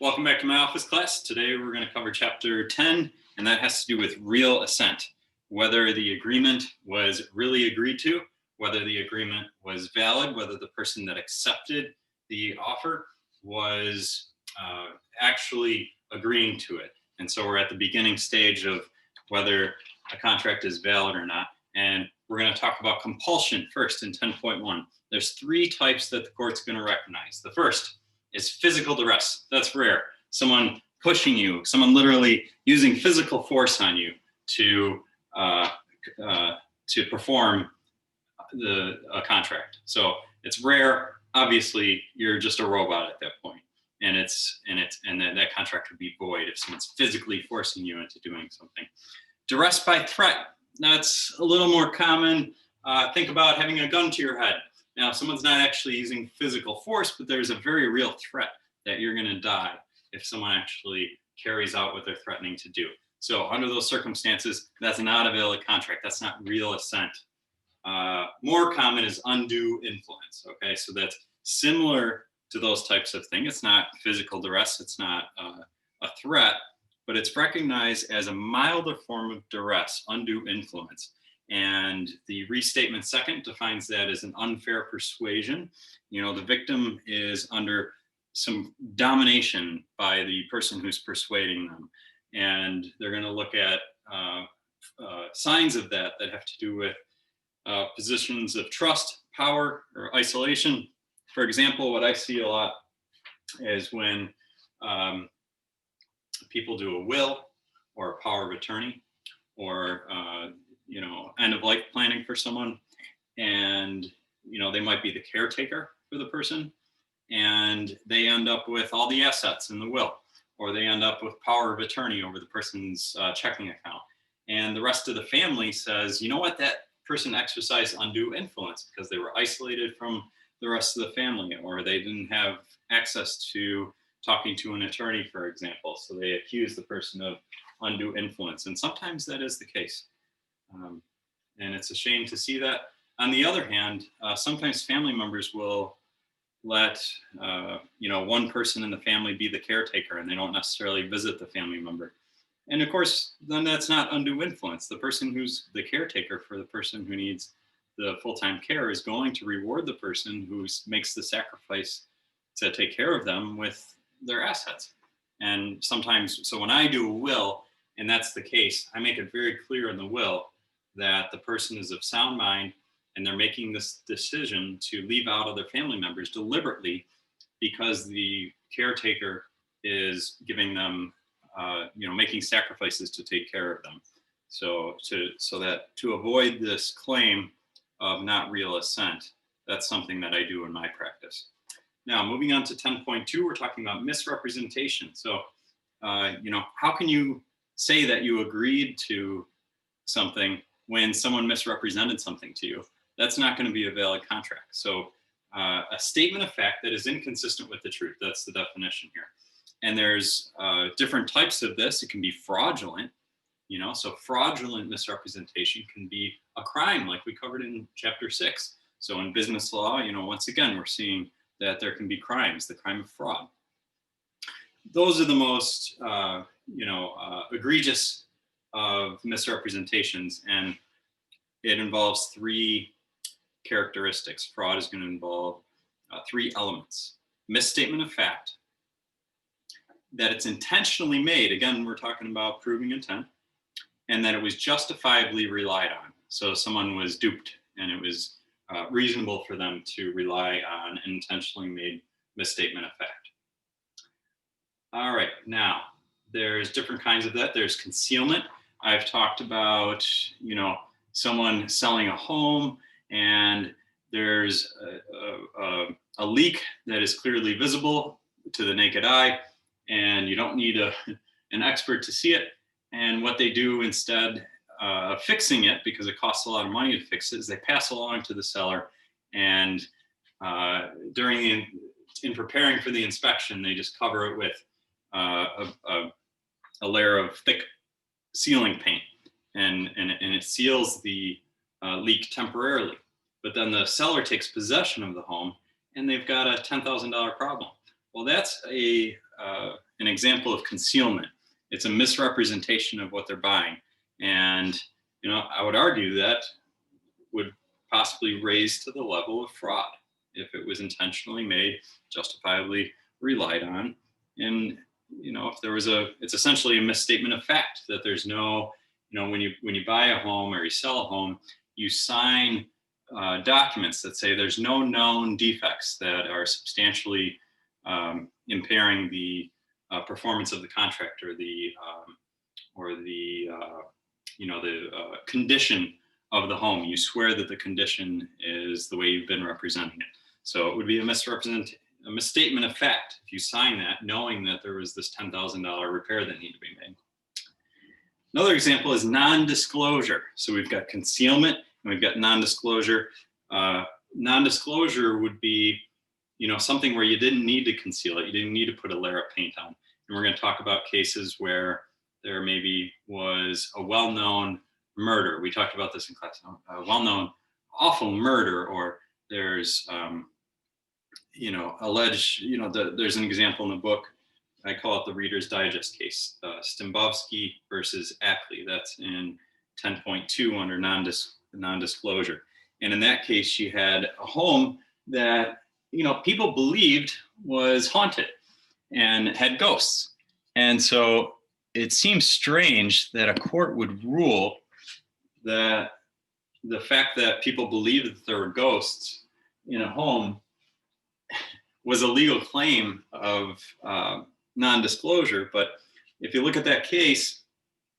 Welcome back to my office class. Today we're going to cover chapter 10, and that has to do with real assent. Whether the agreement was really agreed to, whether the agreement was valid, whether the person that accepted the offer was actually agreeing to it. And so we're at the beginning stage of whether a contract is valid or not. And we're going to talk about compulsion first in 10.1. There's three types that the court's going to recognize. The first is physical duress. That's rare. Someone pushing you, someone literally using physical force on you to perform a contract. So it's rare. Obviously, you're just a robot at that point, and that contract would be void if someone's physically forcing you into doing something. Duress by threat. That's a little more common. Think about having a gun to your head. Now, someone's not actually using physical force, but there's a very real threat that you're going to die if someone actually carries out what they're threatening to do. So under those circumstances, that's not a valid contract. That's not real assent. More common is undue influence. Okay, so that's similar to those types of things. It's not physical duress. It's not a threat, but it's recognized as a milder form of duress, undue influence. And the restatement second defines that as an unfair persuasion. The victim is under some domination by the person who's persuading them. And they're going to look at signs of that have to do with positions of trust, power, or isolation. For example, what I see a lot is when people do a will or a power of attorney or end of life planning for someone, and they might be the caretaker for the person, and they end up with all the assets in the will, or they end up with power of attorney over the person's checking account, and the rest of the family says, you know what, that person exercised undue influence because they were isolated from the rest of the family, or they didn't have access to talking to an attorney, for example, so they accuse the person of undue influence, and sometimes that is the case. And it's a shame to see that. On the other hand, sometimes family members will let one person in the family be the caretaker, and they don't necessarily visit the family member. And of course, then that's not undue influence. The person who's the caretaker for the person who needs the full-time care is going to reward the person who makes the sacrifice to take care of them with their assets. And sometimes, so when I do a will, and that's the case, I make it very clear in the will that the person is of sound mind and they're making this decision to leave out other family members deliberately because the caretaker is giving them, making sacrifices to take care of them. So that to avoid this claim of not real assent, that's something that I do in my practice. Now, moving on to 10.2, we're talking about misrepresentation. So, how can you say that you agreed to something when someone misrepresented something to you? That's not going to be a valid contract. So a statement of fact that is inconsistent with the truth, that's the definition here. And there's different types of this. It can be fraudulent, so fraudulent misrepresentation can be a crime like we covered in chapter 6. So in business law, once again, we're seeing that there can be crimes, the crime of fraud. Those are the most, egregious of misrepresentations, and it involves three characteristics. Fraud is going to involve three elements: misstatement of fact, that it's intentionally made, again, we're talking about proving intent, and that it was justifiably relied on. So someone was duped, and it was reasonable for them to rely on an intentionally made misstatement of fact. All right, now, there's different kinds of that. There's concealment. I've talked about, someone selling a home, and there's a leak that is clearly visible to the naked eye, and you don't need an expert to see it. And what they do instead of fixing it, because it costs a lot of money to fix it, is they pass along to the seller, and in preparing for the inspection, they just cover it with a layer of thick sealing paint, and it seals the leak temporarily. But then the seller takes possession of the home, and they've got a $10,000 problem. Well, that's a an example of concealment. It's a misrepresentation of what they're buying. And, I would argue that would possibly raise to the level of fraud if it was intentionally made, justifiably relied on. And, if there was it's essentially a misstatement of fact that there's no, when you buy a home or you sell a home, you sign documents that say there's no known defects that are substantially impairing the performance of the contract or the condition of the home. You swear that the condition is the way you've been representing it. So it would be a misstatement of fact if you sign that knowing that there was this $10,000 repair that needed to be made. Another example is non-disclosure. So we've got concealment and we've got non-disclosure. Non-disclosure would be, something where you didn't need to conceal it. You didn't need to put a layer of paint on. And we're going to talk about cases where there maybe was a well-known murder. We talked about this in class. A well-known awful murder, or there's, alleged, there's an example in the book. I call it the Reader's Digest case, Stimbovsky versus Ackley. That's in 10.2 under non-disclosure. And in that case, she had a home that, people believed was haunted and had ghosts. And so it seems strange that a court would rule that the fact that people believed that there were ghosts in a home was a legal claim of non-disclosure. But if you look at that case,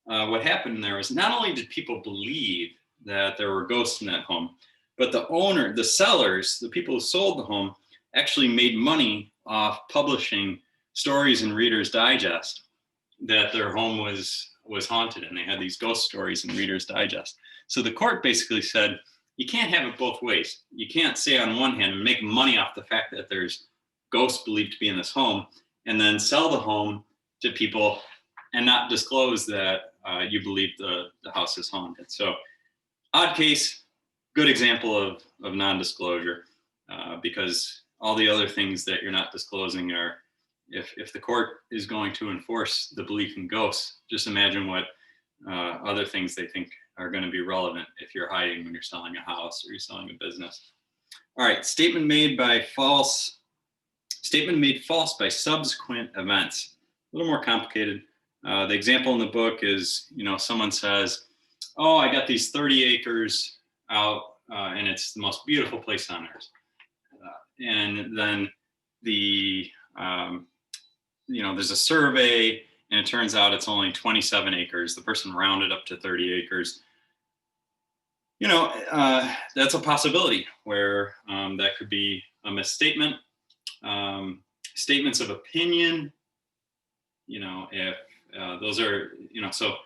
what happened there was not only did people believe that there were ghosts in that home, but the owner, the sellers, the people who sold the home actually made money off publishing stories in Reader's Digest that their home was haunted, and they had these ghost stories in Reader's Digest. So the court basically said, you can't have it both ways. You can't say on one hand and make money off the fact that there's ghosts believed to be in this home, and then sell the home to people and not disclose that you believe the house is haunted. So odd case, good example of non-disclosure, because all the other things that you're not disclosing are, if the court is going to enforce the belief in ghosts, just imagine what other things they think are going to be relevant if you're hiding when you're selling a house or you're selling a business. All right, statement made false by subsequent events. A little more complicated. The example in the book is, someone says, oh, I got these 30 acres out and it's the most beautiful place on earth. And then there's a survey and it turns out it's only 27 acres. The person rounded up to 30 acres. That's a possibility where that could be a misstatement. Statements of opinion, if those are, so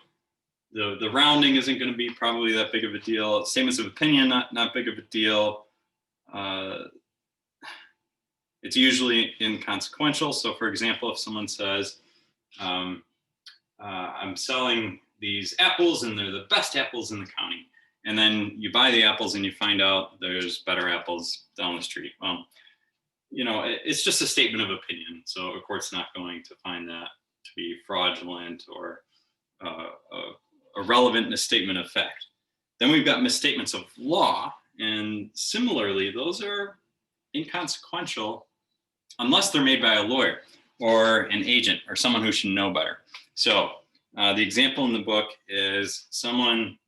the rounding isn't going to be probably that big of a deal. Statements of opinion, not big of a deal. It's usually inconsequential. So for example, if someone says, I'm selling these apples and they're the best apples in the county, and then you buy the apples and you find out there's better apples down the street. Well, it's just a statement of opinion. So a court's not going to find that to be fraudulent or a relevant misstatement of fact. Then we've got misstatements of law. And similarly, those are inconsequential unless they're made by a lawyer or an agent or someone who should know better. So the example in the book is someone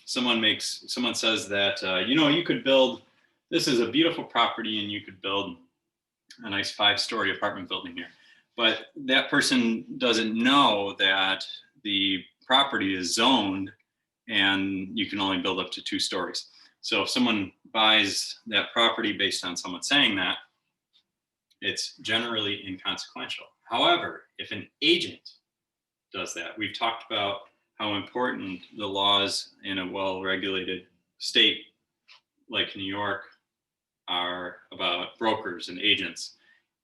says that, you could build, this is a beautiful property and you could build a nice 5-story apartment building here. But that person doesn't know that the property is zoned and you can only build up to 2 stories. So if someone buys that property based on someone saying that, it's generally inconsequential. However, if an agent does that, we've talked about how important the laws in a well-regulated state like New York are about brokers and agents.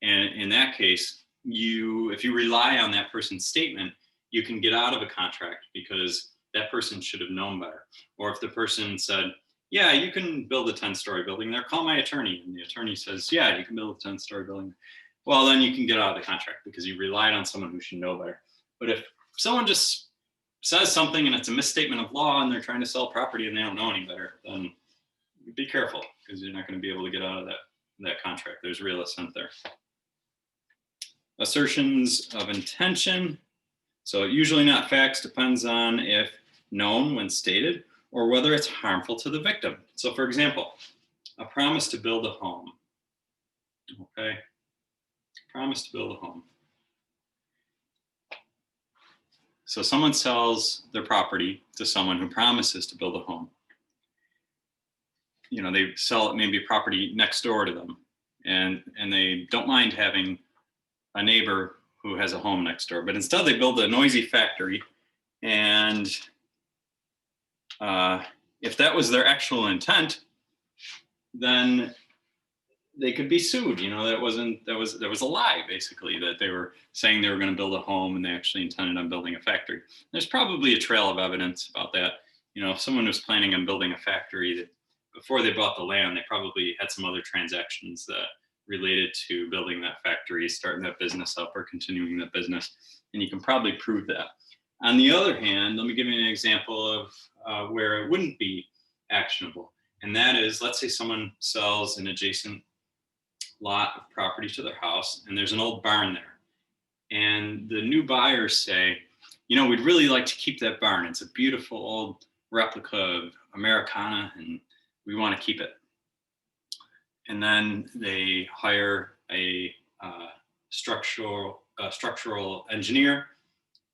And in that case, if you rely on that person's statement, you can get out of a contract because that person should have known better. Or if the person said, yeah, you can build a 10-story building there. Call my attorney. And the attorney says, yeah, you can build a 10-story building. Well, then you can get out of the contract because you relied on someone who should know better. But if someone just says something and it's a misstatement of law and they're trying to sell property and they don't know any better, then be careful because you're not going to be able to get out of that contract. There's real assent there. Assertions of intention. So usually not facts, depends on if known when stated or whether it's harmful to the victim. So for example, a promise to build a home. Okay, promise to build a home. So someone sells their property to someone who promises to build a home. You know, they sell maybe a property next door to them, and they don't mind having a neighbor who has a home next door, but instead they build a noisy factory. And if that was their actual intent, then they could be sued. You know, that was a lie, basically, that they were saying they were going to build a home and they actually intended on building a factory. There's probably a trail of evidence about that. You know, if someone was planning on building a factory, that before they bought the land, they probably had some other transactions that related to building that factory, starting that business up, or continuing that business. And you can probably prove that. On the other hand, let me give you an example of where it wouldn't be actionable. And that is, let's say someone sells an adjacent lot of property to their house, and there's an old barn there. And the new buyers say, you know, we'd really like to keep that barn. It's a beautiful old replica of Americana, and we want to keep it. And then they hire a structural engineer,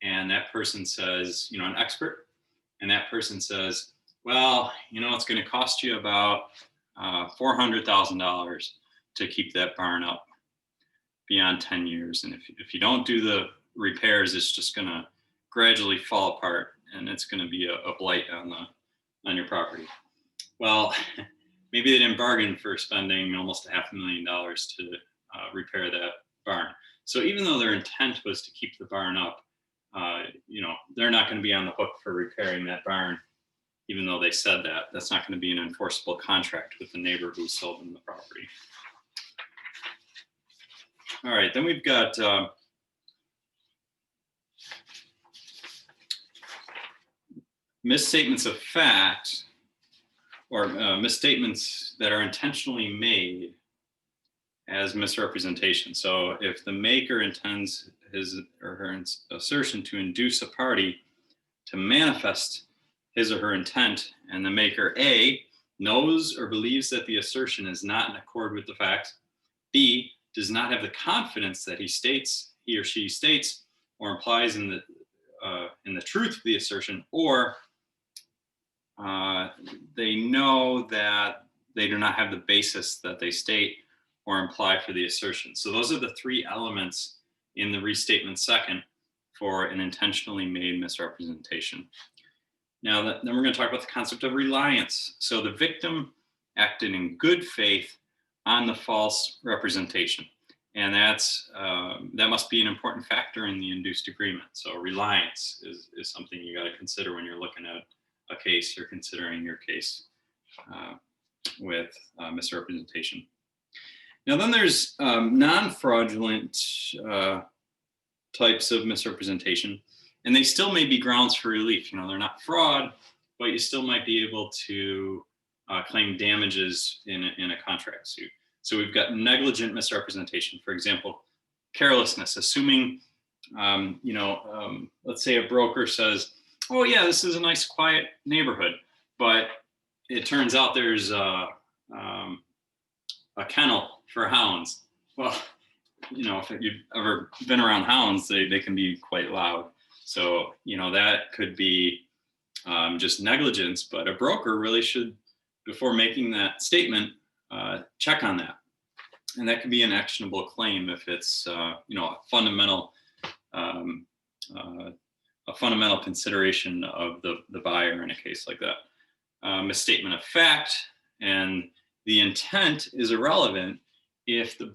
and that person says, you know, an expert, and that person says, well, you know, it's going to cost you about $400,000 to keep that barn up beyond 10 years. And if you don't do the repairs, it's just going to gradually fall apart, and it's going to be a blight on your property. Well, maybe they didn't bargain for spending almost $500,000 to repair that barn. So even though their intent was to keep the barn up, you know, they're not going to be on the hook for repairing that barn, even though they said that. That's not going to be an enforceable contract with the neighbor who sold them the property. All right, then we've got misstatements of fact, or misstatements that are intentionally made as misrepresentation. So if the maker intends his or her assertion to induce a party to manifest his or her intent, and the maker A, knows or believes that the assertion is not in accord with the facts, B, does not have the confidence that he or she states or implies in the truth of the assertion, or they know that they do not have the basis that they state or imply for the assertion. So those are the three elements in the restatement second for an intentionally made misrepresentation. Now, then we're going to talk about the concept of reliance. So the victim acted in good faith on the false representation. And that must be an important factor in the induced agreement. So reliance is something you got to consider when you're looking at a case or considering your case with misrepresentation. Now then there's non-fraudulent types of misrepresentation, and they still may be grounds for relief. You know, they're not fraud, but you still might be able to claim damages in a contract suit. So we've got negligent misrepresentation. For example, carelessness, assuming, let's say a broker says, oh yeah, this is a nice quiet neighborhood, but it turns out there's a kennel for hounds. Well, you know, if you've ever been around hounds, they can be quite loud. So, you know, that could be just negligence, but a broker really should, before making that statement, check on that. And that could be an actionable claim if it's, a fundamental consideration of the buyer in a case like that. Misstatement of fact, and the intent is irrelevant if the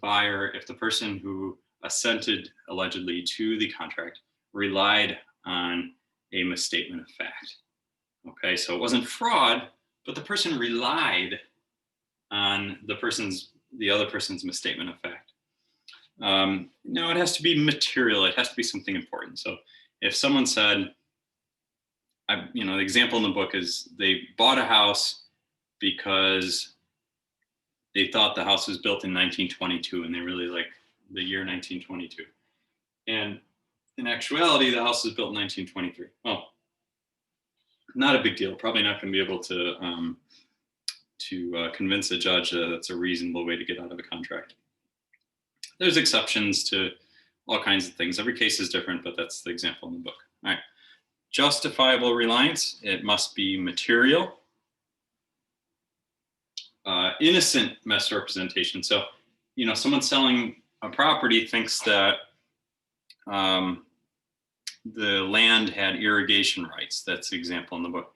person who assented allegedly to the contract relied on a misstatement of fact. Okay, so it wasn't fraud, but the person relied on the other person's misstatement of fact. Now it has to be material. It has to be something important. So if someone said, the example in the book is they bought a house because they thought the house was built in 1922 and they really like the year 1922. And in actuality, the house was built in 1923. Well, not a big deal. Probably not going to be able to convince a judge that that's a reasonable way to get out of a contract. There's exceptions to all kinds of things. Every case is different, but that's the example in the book. All right. Justifiable reliance. It must be material. Innocent misrepresentation. So, someone selling a property thinks that the land had irrigation rights. That's the example in the book.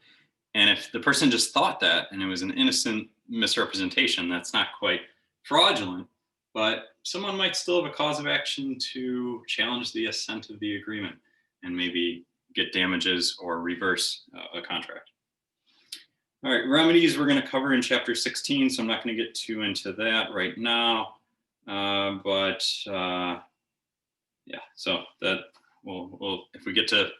And if the person just thought that and it was an innocent misrepresentation, that's not quite fraudulent, but someone might still have a cause of action to challenge the assent of the agreement and maybe get damages or reverse a contract. All right, remedies we're going to cover in chapter 16, so I'm not going to get too into that right now. Yeah, so that we'll if we get to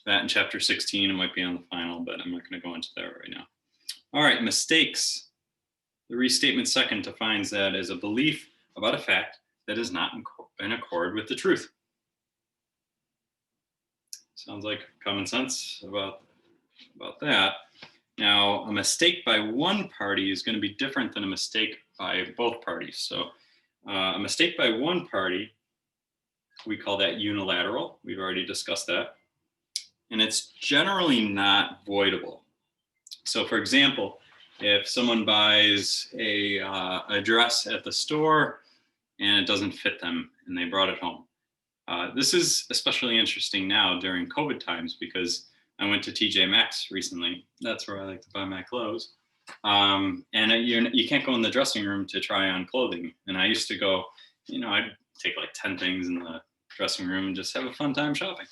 that in chapter 16, it might be on the final, but I'm not going to go into that right now. All right, mistakes. The restatement second defines that as a belief about a fact that is not in accord with the truth. Sounds like common sense about that. Now, a mistake by one party is going to be different than a mistake by both parties. So a mistake by one party, we call that unilateral. We've already discussed that. And it's generally not voidable. So for example, if someone buys a dress at the store and it doesn't fit them and they brought it home. This is especially interesting now during COVID times because I went to TJ Maxx recently. That's where I like to buy my clothes. And you can't go in the dressing room to try on clothing. And I used to go, I'd take like 10 things in the dressing room and just have a fun time shopping.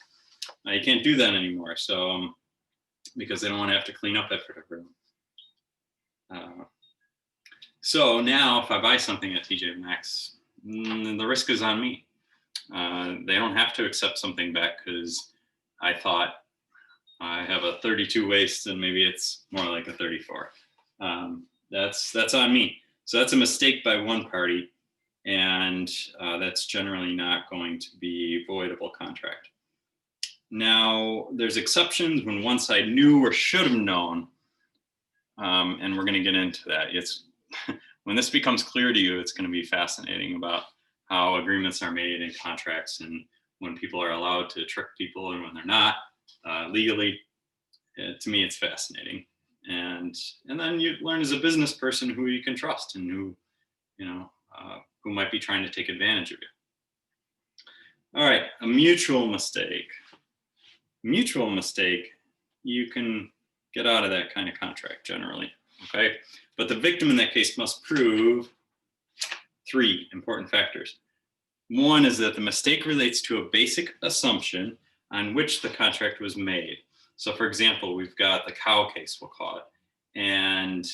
Now you can't do that anymore. So because they don't want to have to clean up after everyone. So now if I buy something at TJ Maxx, the risk is on me. They don't have to accept something back because I thought I have a 32 waist and maybe it's more like a 34. That's on me. So that's a mistake by one party, and that's generally not going to be voidable contract. Now, there's exceptions when one side knew or should have known, and we're going to get into that. When this becomes clear to you, it's going to be fascinating about how agreements are made in contracts and when people are allowed to trick people and when they're not legally. To me, it's fascinating. And then you learn as a business person who you can trust and who might be trying to take advantage of you. All right, a mutual mistake. Mutual mistake, you can get out of that kind of contract generally, okay? But the victim in that case must prove 3 important factors. One is that the mistake relates to a basic assumption on which the contract was made. So for example, we've got the cow case, we'll call it. And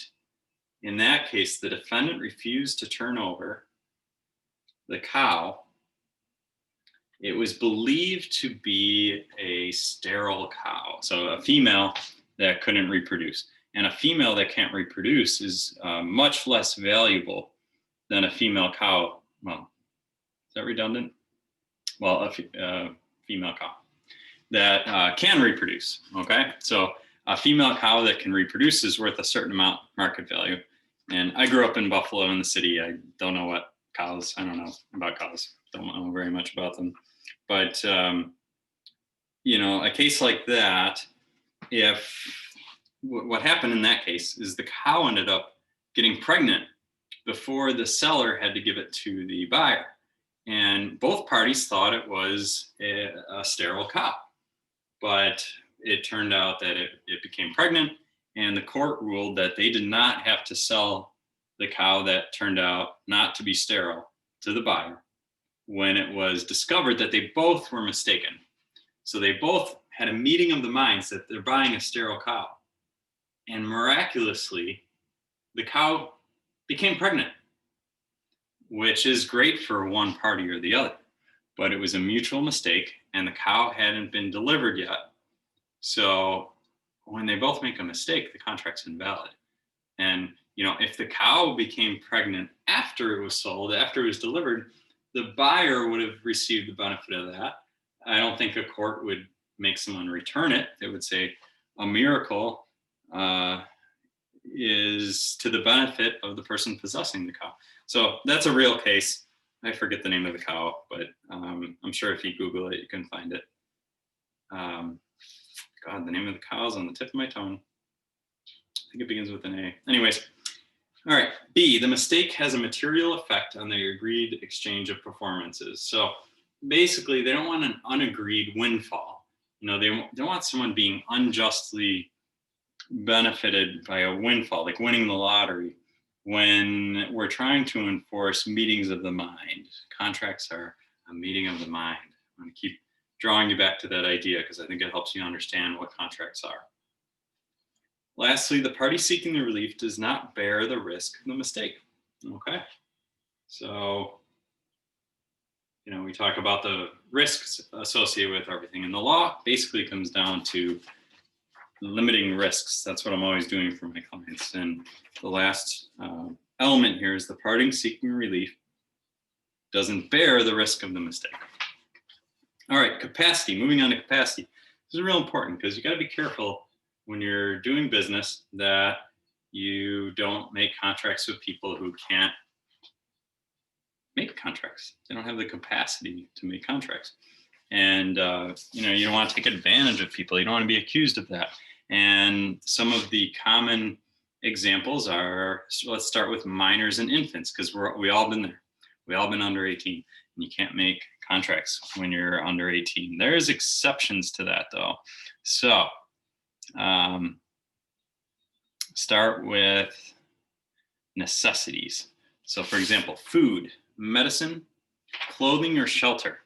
in that case, the defendant refused to turn over the cow. It was believed to be a sterile cow, so a female that couldn't reproduce. And a female that can't reproduce is much less valuable than a female cow. Well, is that redundant? Well, a female cow that can reproduce, okay? So a female cow that can reproduce is worth a certain amount market value. And I grew up in Buffalo in the city. I don't know what cows, I don't know about cows. Don't know very much about them. But, a case like that, what happened in that case is the cow ended up getting pregnant before the seller had to give it to the buyer. And both parties thought it was a sterile cow. But it turned out that it became pregnant, and the court ruled that they did not have to sell the cow that turned out not to be sterile to the buyer when it was discovered that they both were mistaken. So they both had a meeting of the minds that they're buying a sterile cow. and miraculously, the cow became pregnant, which is great for one party or the other. But it was a mutual mistake, and the cow hadn't been delivered yet. So when they both make a mistake, the contract's invalid. And if the cow became pregnant after it was sold, after it was delivered, the buyer would have received the benefit of that. I don't think a court would make someone return it. They would say a miracle is to the benefit of the person possessing the cow. So that's a real case. I forget the name of the cow, but I'm sure if you Google it, you can find it. God, the name of the cow is on the tip of my tongue. I think it begins with an A. Anyways, all right. B, the mistake has a material effect on the agreed exchange of performances. So basically, they don't want an unagreed windfall. They don't want someone being unjustly benefited by a windfall, like winning the lottery. When we're trying to enforce meetings of the mind, contracts are a meeting of the mind. I'm going to keep drawing you back to that idea because I think it helps you understand what contracts are. Lastly, the party seeking the relief does not bear the risk of the mistake. Okay, so we talk about the risks associated with everything, and the law basically comes down to limiting risks. That's what I'm always doing for my clients. And the last element here is the party seeking relief doesn't bear the risk of the mistake. All right, capacity. Moving on to capacity. This is real important because you got to be careful when you're doing business that you don't make contracts with people who can't make contracts. They don't have the capacity to make contracts. And, you don't want to take advantage of people. You don't want to be accused of that. And some of the common examples are, so let's start with minors and infants, because we all been there. We all been under 18, and you can't make contracts when you're under 18. There's exceptions to that, though. So start with necessities. So for example, food, medicine, clothing, or shelter.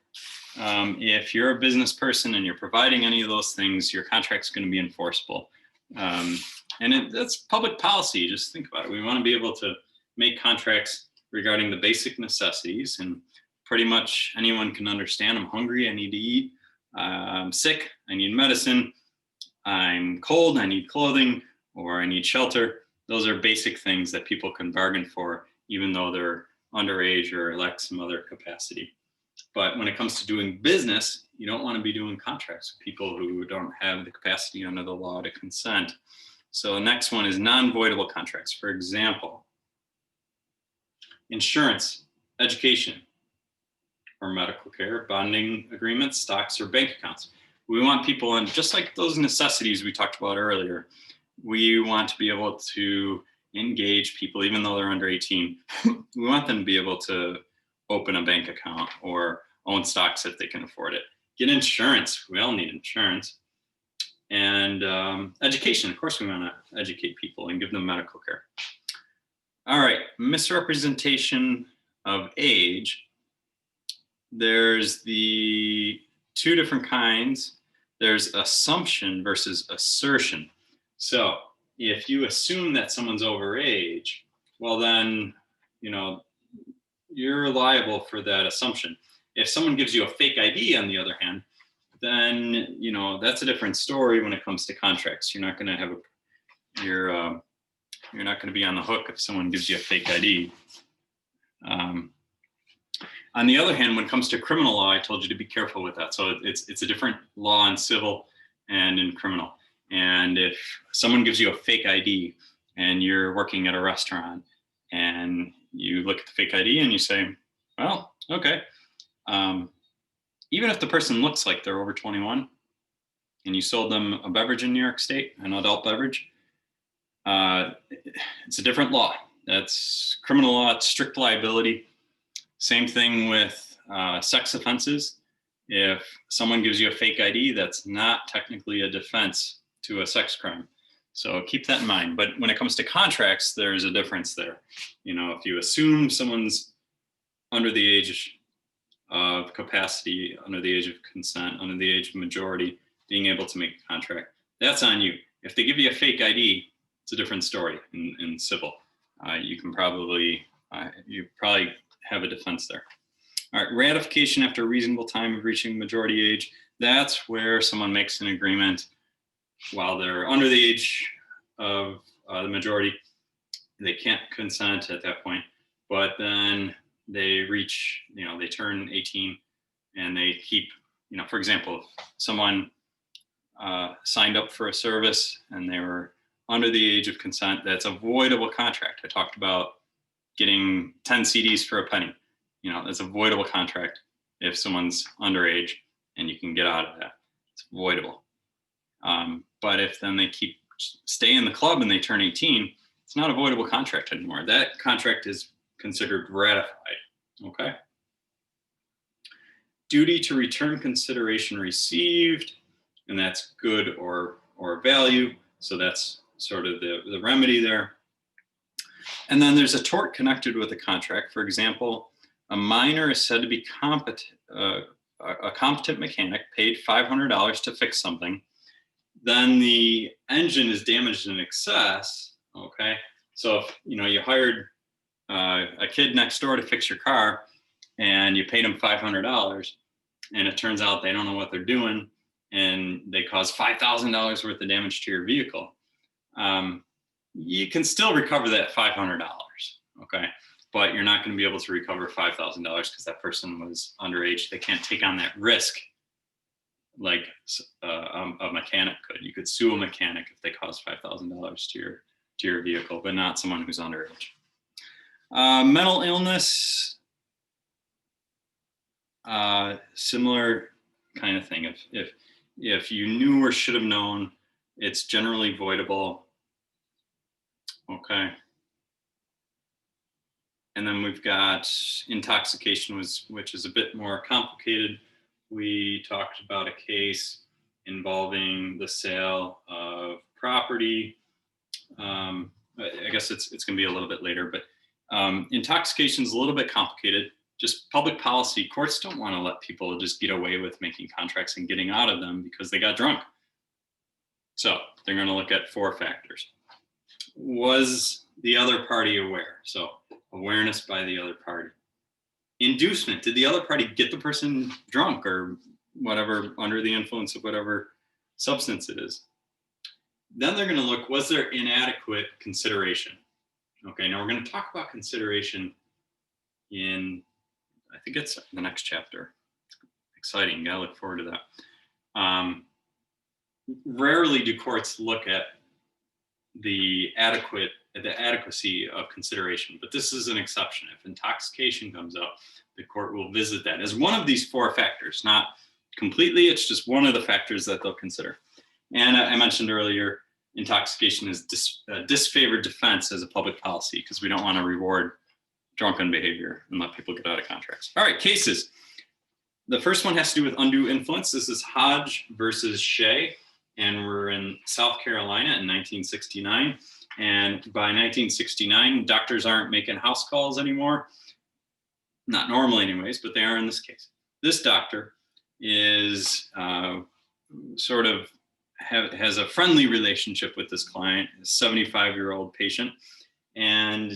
If you're a business person and you're providing any of those things, your contract's going to be enforceable. And that's public policy. Just think about it. We want to be able to make contracts regarding the basic necessities, and pretty much anyone can understand. I'm hungry, I need to eat. I'm sick, I need medicine. I'm cold, I need clothing, or I need shelter. Those are basic things that people can bargain for, even though they're underage or lack some other capacity. But when it comes to doing business, you don't want to be doing contracts with people who don't have the capacity under the law to consent. So the next one is non-voidable contracts. For example, insurance, education, or medical care, bonding agreements, stocks, or bank accounts. We want people, and just like those necessities we talked about earlier, we want to be able to engage people, even though they're under 18. We want them to be able to open a bank account or own stocks if they can afford it. Get insurance. We all need insurance. And education. Of course, we want to educate people and give them medical care. All right, misrepresentation of age. There's the two different kinds. There's assumption versus assertion. So if you assume that someone's over age, well then, you're liable for that assumption. If someone gives you a fake ID, on the other hand, then, that's a different story when it comes to contracts. You're not going to have you're not going to be on the hook if someone gives you a fake ID. On the other hand, when it comes to criminal law, I told you to be careful with that. So it's a different law in civil and in criminal. And if someone gives you a fake ID and you're working at a restaurant and you look at the fake ID and you say, well, okay. Even if the person looks like they're over 21 and you sold them a beverage in New York State, an adult beverage, it's a different law. That's criminal law, it's strict liability. Same thing with sex offenses. If someone gives you a fake ID, that's not technically a defense to a sex crime. So keep that in mind. But when it comes to contracts, there's a difference there. If you assume someone's under the age of capacity, under the age of consent, under the age of majority, being able to make a contract, that's on you. If they give you a fake ID, it's a different story in civil. You probably have a defense there. All right, ratification after a reasonable time of reaching majority age. That's where someone makes an agreement while they're under the age of the majority. They can't consent at that point, but then they reach, they turn 18 and they keep, for example, if someone signed up for a service and they were under the age of consent, that's a voidable contract. I talked about getting 10 CDs for a penny. That's a voidable contract if someone's underage and you can get out of that. It's voidable. But if then they stay in the club and they turn 18, it's not a voidable contract anymore. That contract is considered ratified. Okay. Duty to return consideration received, and that's good or value. So that's sort of the remedy there. And then there's a tort connected with the contract. For example, a minor is said to be a competent mechanic paid $500 to fix something. Then the engine is damaged in excess. Okay, so if you hired a kid next door to fix your car, and you paid them $500, and it turns out they don't know what they're doing, and they cause $5,000 worth of damage to your vehicle, you can still recover that $500. Okay, but you're not going to be able to recover $5,000 because that person was underage. They can't take on that risk like a mechanic could. You could sue a mechanic if they cause $5,000 to your vehicle, but not someone who's underage. Mental illness, similar kind of thing. If you knew or should have known, it's generally voidable. Okay. And then we've got intoxication, which is a bit more complicated. We talked about a case involving the sale of property. I guess it's going to be a little bit later, but intoxication is a little bit complicated. Just public policy. Courts don't want to let people just get away with making contracts and getting out of them because they got drunk. So they're going to look at 4 factors. Was the other party aware? So awareness by the other party. Inducement. Did the other party get the person drunk or whatever, under the influence of whatever substance it is? Then they're going to look, was there inadequate consideration? Okay, now we're going to talk about consideration in, I think it's the next chapter. Exciting. I look forward to that. Rarely do courts look at the adequacy of consideration, but this is an exception. If intoxication comes up, the court will visit that as one of these 4 factors, not completely. It's just one of the factors that they'll consider. And I mentioned earlier, intoxication is a disfavored defense as a public policy because we don't want to reward drunken behavior and let people get out of contracts. All right, cases. The first one has to do with undue influence. This is Hodge versus Shea, and we're in South Carolina in 1969. And by 1969, doctors aren't making house calls anymore. Not normally anyways, but they are in this case. This doctor is has a friendly relationship with this client, a 75-year-old patient. And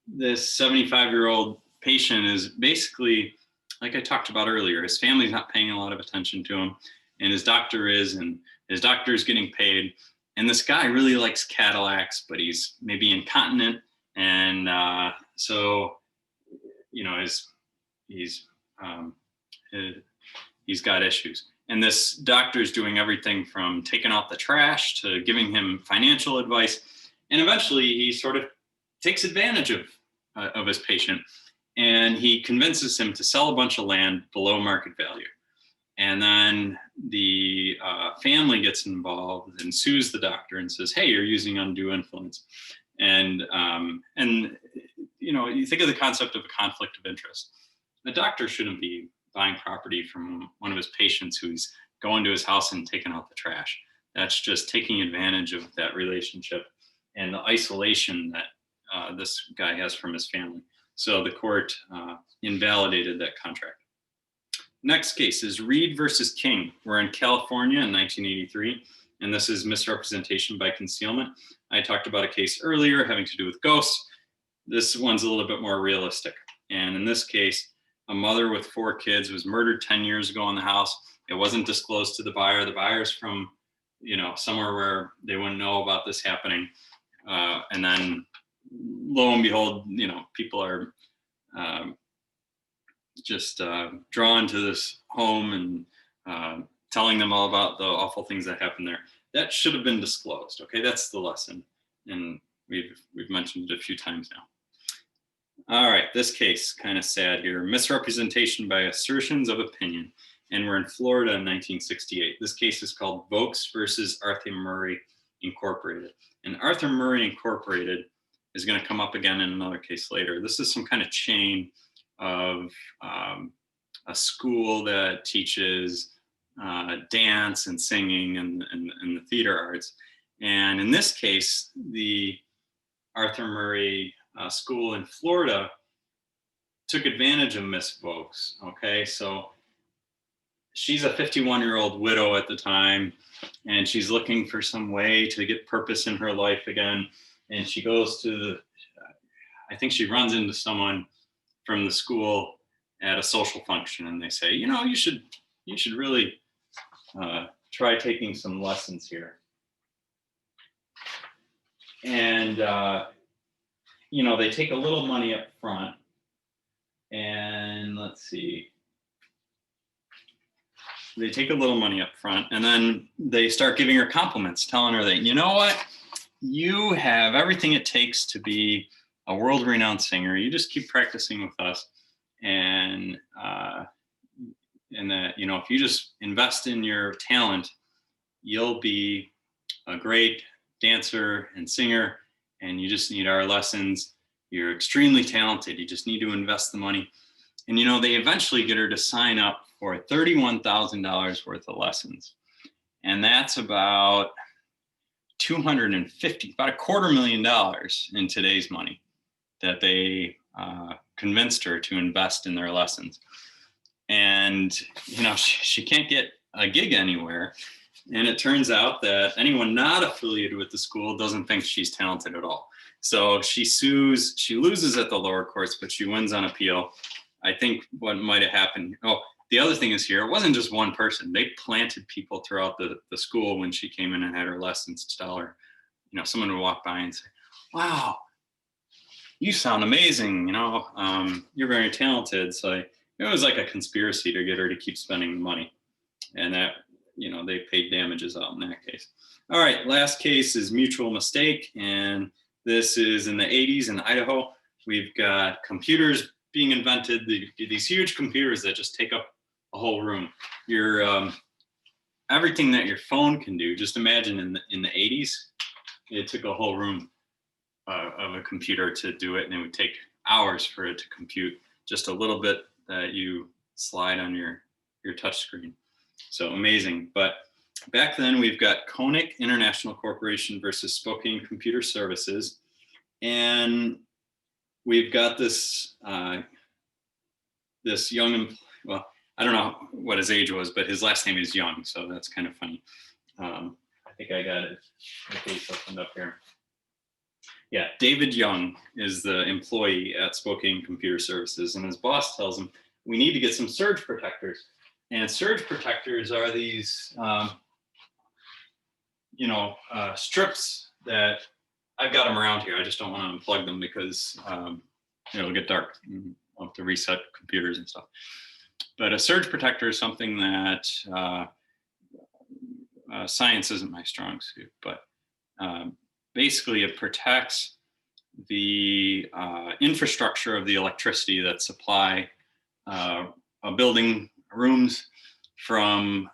this 75-year-old patient is basically, like I talked about earlier, his family's not paying a lot of attention to him, and his doctor is, and his doctor is getting paid. And this guy really likes Cadillacs, but he's maybe incontinent. And so, he's got issues. And this doctor is doing everything from taking out the trash to giving him financial advice. And eventually he sort of takes advantage of his patient, and he convinces him to sell a bunch of land below market value. And then the family gets involved and sues the doctor and says, hey, you're using undue influence. And you think of the concept of a conflict of interest. The doctor shouldn't be buying property from one of his patients who's going to his house and taking out the trash. That's just taking advantage of that relationship and the isolation that this guy has from his family. So the court invalidated that contract. Next case is Reed versus King. We're in California in 1983. and this is misrepresentation by concealment. I talked about a case earlier having to do with ghosts. This one's a little bit more realistic. And in this case, a mother with 4 kids was murdered 10 years ago in the house. It wasn't disclosed to the buyer. The buyer's from, somewhere where they wouldn't know about this happening. And then lo and behold, people are just drawn to this home and telling them all about the awful things that happened there. That should have been disclosed. Okay, that's the lesson. And we've mentioned it a few times now. All right, this case, kind of sad here. Misrepresentation by assertions of opinion. And we're in Florida in 1968. This case is called Vokes versus Arthur Murray Incorporated. And Arthur Murray Incorporated is going to come up again in another case later. This is some kind of chain of a school that teaches dance and singing and the theater arts. And in this case, the Arthur Murray school in Florida took advantage of Miss Vokes. Okay, so she's a 51-year-old widow at the time, and she's looking for some way to get purpose in her life again. And she goes to I think she runs into someone from the school at a social function, and they say, you should really try taking some lessons here. And they take a little money up front, and let's see. They take a little money up front, and then they start giving her compliments, telling her that, you know what, you have everything it takes to be a world-renowned singer. You just keep practicing with us, and that, if you just invest in your talent, you'll be a great dancer and singer, and you just need our lessons. You're extremely talented. You just need to invest the money. And, they eventually get her to sign up for $31,000 worth of lessons. And that's about $250,000, about $250,000 in today's money that they convinced her to invest in their lessons. And, she can't get a gig anywhere. And it turns out that anyone not affiliated with the school doesn't think she's talented at all. So she sues, she loses at the lower courts, but she wins on appeal. I think what might have happened, the other thing is here, it wasn't just one person. They planted people throughout the school when she came in and had her lessons to tell her, someone would walk by and say, wow, you sound amazing, you're very talented. So it was like a conspiracy to get her to keep spending the money. And that, they paid damages out in that case. All right, last case is mutual mistake. And this is in the 80s in Idaho. We've got computers being invented, these huge computers that just take up a whole room. Everything that your phone can do, just imagine in the 80s, it took a whole room of a computer to do it, and it would take hours for it to compute just a little bit that you slide on your touch screen. So amazing. But back then, we've got Koenig International Corporation versus Spokane Computer Services. And we've got this young, well, I don't know what his age was, but his last name is Young, so that's kind of funny. I think I got it. The case opened up here. Yeah, David Young is the employee at Spokane Computer Services, and his boss tells him, we need to get some surge protectors. And surge protectors are these, strips that I've got them around here. I just don't want to unplug them because it'll get dark. I'll have to reset computers and stuff. But a surge protector is something that science isn't my strong suit, but basically it protects the infrastructure of the electricity that supply a building rooms from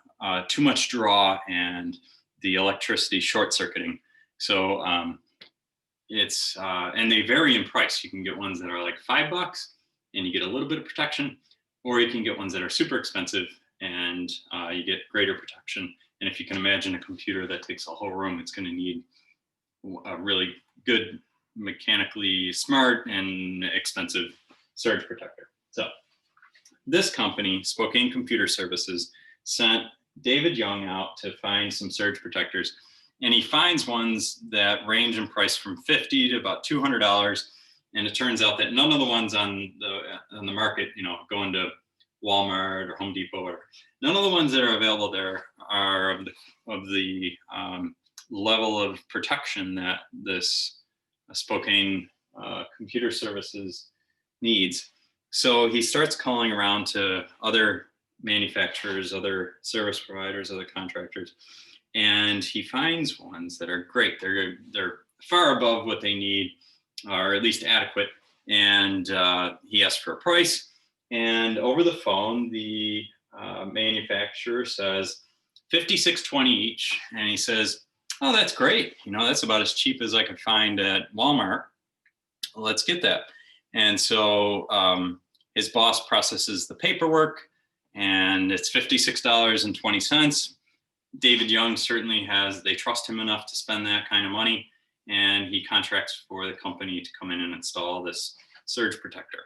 too much draw and the electricity short circuiting. So it's and they vary in price. You can get ones that are like $5 and you get a little bit of protection, or you can get ones that are super expensive and you get greater protection. And if you can imagine a computer that takes a whole room, it's going to need a really good, mechanically smart and expensive surge protector. So this company, Spokane Computer Services, sent David Young out to find some surge protectors, and he finds ones that range in price from $50 to about $200. And it turns out that none of the ones on the market, going to Walmart or Home Depot, or none of the ones that are available there are of the level of protection that this Spokane Computer Services needs. So he starts calling around to other manufacturers, other service providers, other contractors, and he finds ones that are great. They're far above what they need, or at least adequate. And he asks for a price, and over the phone, the manufacturer says $56.20 each, and he says, "Oh, that's great. That's about as cheap as I could find at Walmart. Let's get that." And so his boss processes the paperwork, and it's $56.20. David Young certainly they trust him enough to spend that kind of money, and he contracts for the company to come in and install this surge protector.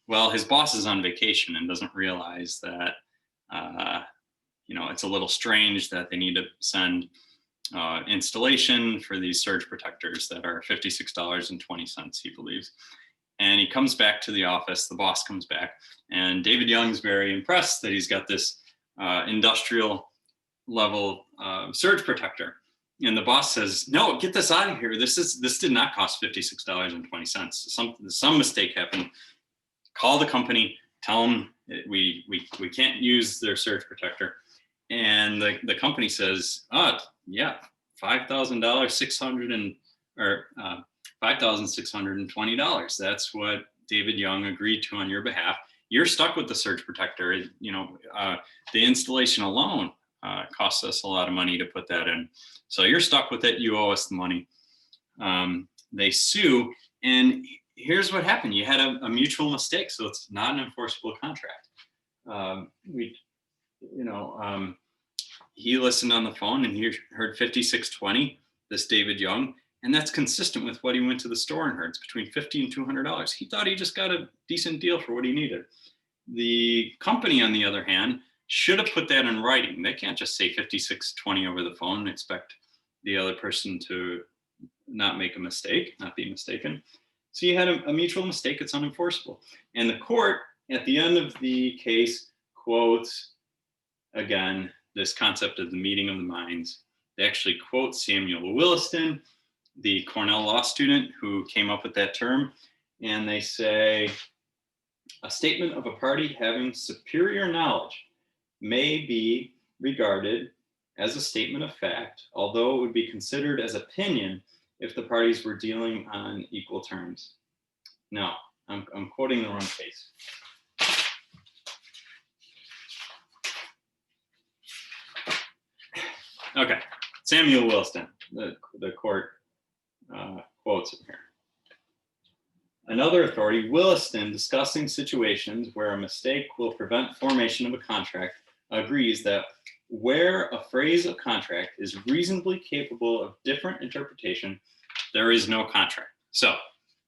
Well, his boss is on vacation and doesn't realize that, it's a little strange that they need to send installation for these surge protectors that are $56.20, he believes. And he comes back to the office, the boss comes back, and David Young's very impressed that he's got this industrial level surge protector. And the boss says, "No, get this out of here. This did not cost $56.20. Some mistake happened. Call the company, tell them we can't use their surge protector." And the company says, "Oh, yeah, $5,620. That's what David Young agreed to on your behalf. You're stuck with the surge protector. The installation alone costs us a lot of money to put that in. So you're stuck with it. You owe us the money." They sue, and here's what happened. You had a mutual mistake, so it's not an enforceable contract. He listened on the phone and he heard $56.20, this David Young, and that's consistent with what he went to the store and heard. It's between $50 and $200. He thought he just got a decent deal for what he needed. The company, on the other hand, should have put that in writing. They can't just say $56.20 over the phone and expect the other person to not make a mistake, not be mistaken. So you had a mutual mistake. It's unenforceable. And the court, at the end of the case, quotes, again, this concept of the meeting of the minds. They actually quote Samuel Williston, the Cornell law student who came up with that term. And they say, "A statement of a party having superior knowledge may be regarded as a statement of fact, although it would be considered as opinion if the parties were dealing on equal terms." No, I'm quoting the wrong case. Okay, Samuel Williston, the court quotes him here. Another authority, Williston, discussing situations where a mistake will prevent formation of a contract, agrees that where a phrase of contract is reasonably capable of different interpretation, there is no contract. So,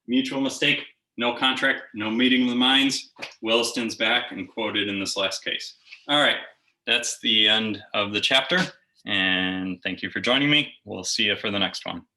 mutual mistake, no contract, no meeting of the minds. Williston's back and quoted in this last case. All right, that's the end of the chapter. And thank you for joining me. We'll see you for the next one.